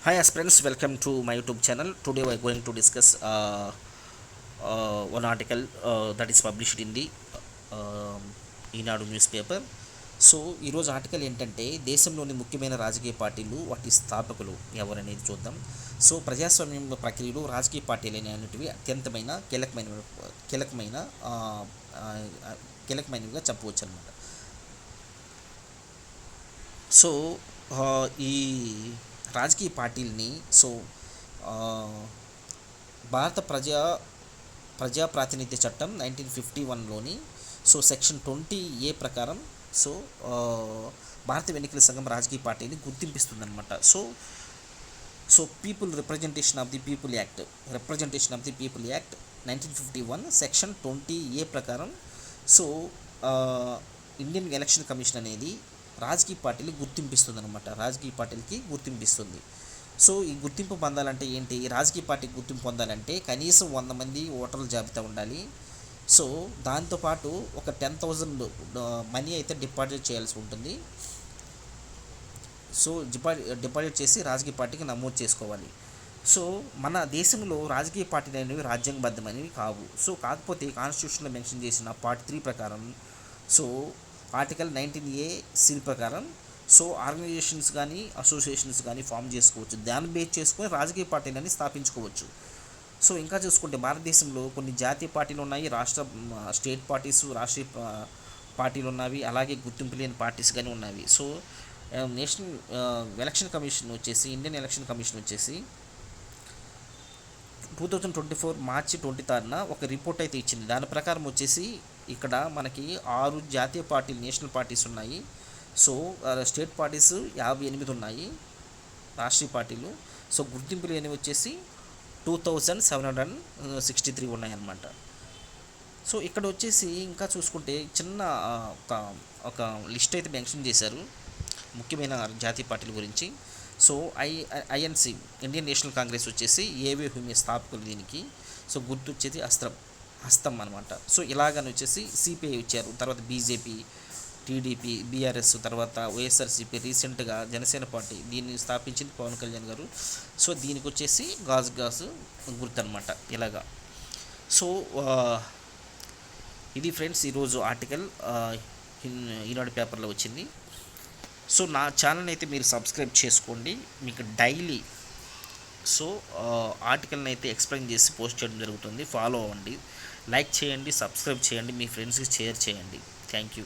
Hi aspirants, welcome to my YouTube channel. Today we are going to discuss one article that is published in the Eenadu news paper. So ఈరోజు article ఏంటంటే దేశంలోని ముఖ్యమైన రాజకీయ పార్టీలు వాటి స్థాపకులు ఎవరనేది చూద్దాం. సో ప్రజాస్వామ్యం ప్రక్రియలో రాజకీయ పార్టీలు అనేటివి అత్యంతమైన కీలకమైన ఆ, ఆ, కీలకమైనవిగా చెప్పవచ్చు అనమాట. సో ఈ రాజకీయ పార్టీలని ఆ, భారత ప్రజా ప్రాతినిధ్య చట్టం 1951లోని సెక్షన్ 20A ప్రకారం సో ఆ, భారత ఎన్నికల సంఘం రాజకీయ పార్టీని గుర్తింపిస్తుందన్నమాట. People representation of the people act 1951 section 20A ప్రకారం సో ఆ, ఇండియన్ ఎలక్షన్ కమిషన్ అనేది రాజకీయ పార్టీలు గుర్తింపిస్తుంది అనమాట. రాజకీయ పార్టీలకి గుర్తింపిస్తుంది. సో ఈ గుర్తింపు పొందాలంటే ఏంటి, రాజకీయ పార్టీ గుర్తింపు పొందాలంటే కనీసం 100 మంది ఓటర్ల జాబితా ఉండాలి. సో దాంతోపాటు ఒక 10,000 మనీ అయితే డిపాజిట్ చేయాల్సి ఉంటుంది. సో డిపాజిట్ చేసి రాజకీయ పార్టీకి నమోదు చేసుకోవాలి. సో మన దేశంలో రాజకీయ పార్టీలు అనేవి రాజ్యాంగబద్ధమైనవి కావు. సో కాకపోతే కాన్స్టిట్యూషన్లో మెన్షన్ చేసిన పార్ట్ 3 ప్రకారం సో ఆర్టికల్ 19A సీల్ ప్రకారం ఆర్గనైజేషన్స్ కానీ అసోసియేషన్స్ కానీ ఫామ్ చేసుకోవచ్చు. దాన్ని బేస్ చేసుకొని రాజకీయ పార్టీలని స్థాపించుకోవచ్చు. సో ఇంకా చూసుకుంటే భారతదేశంలో కొన్ని జాతీయ పార్టీలు ఉన్నాయి, స్టేట్ పార్టీస్, రాష్ట్రీయ పార్టీలు ఉన్నవి, అలాగే గుర్తింపు లేని పార్టీస్ కానీ ఉన్నవి. సో నేషనల్ ఎలక్షన్ కమిషన్ వచ్చేసి ఇండియన్ ఎలక్షన్ కమిషన్ వచ్చేసి 2024 మార్చి 23న ఒక రిపోర్ట్ అయితే ఇచ్చింది. దాని ప్రకారం వచ్చేసి ఇక్కడ మనకి 6 జాతీయ పార్టీలు, నేషనల్ పార్టీస్ ఉన్నాయి. సో స్టేట్ పార్టీస్ 58 ఉన్నాయి, రాష్ట్రీయ పార్టీలు. సో గుర్తింపు లేనివి వచ్చేసి 2763 ఉన్నాయన్నమాట. సో ఇక్కడ వచ్చేసి ఇంకా చూసుకుంటే చిన్న ఒక ఒక లిస్ట్ అయితే మెన్షన్ చేశారు ముఖ్యమైన జాతీయ పార్టీల గురించి. So INC Indian national Congress వచ్చేసి ఏవే హ్యూమి స్థాపకులు దీనికి. సో గుర్తు వచ్చేది హస్తం అనమాట. సో ఇలాగని వచ్చేసి సిపిఐ ఇచ్చారు, తర్వాత బీజేపీ, టీడీపీ, బీఆర్ఎస్, తర్వాత వైఎస్ఆర్సీపీ, రీసెంట్గా జనసేన పార్టీ దీన్ని స్థాపించింది పవన్ కళ్యాణ్ గారు. సో దీనికి వచ్చేసి గాజు గుర్తు అనమాట ఇలాగా. సో ఇది ఫ్రెండ్స్ ఈరోజు ఆర్టికల్ ఈనాడు పేపర్లో వచ్చింది. సో నా ఛానల్ అయితే మీరు సబ్స్క్రైబ్ చేసుకోండి. మీకు డైలీ ఆర్టికల్ని అయితే ఎక్స్ప్లెయిన్ చేసి పోస్ట్ చేయడం జరుగుతుంది. ఫాలో అవ్వండి, లైక్ చేయండి, సబ్స్క్రైబ్ చేయండి, మీ ఫ్రెండ్స్కి షేర్ చేయండి. Thank you.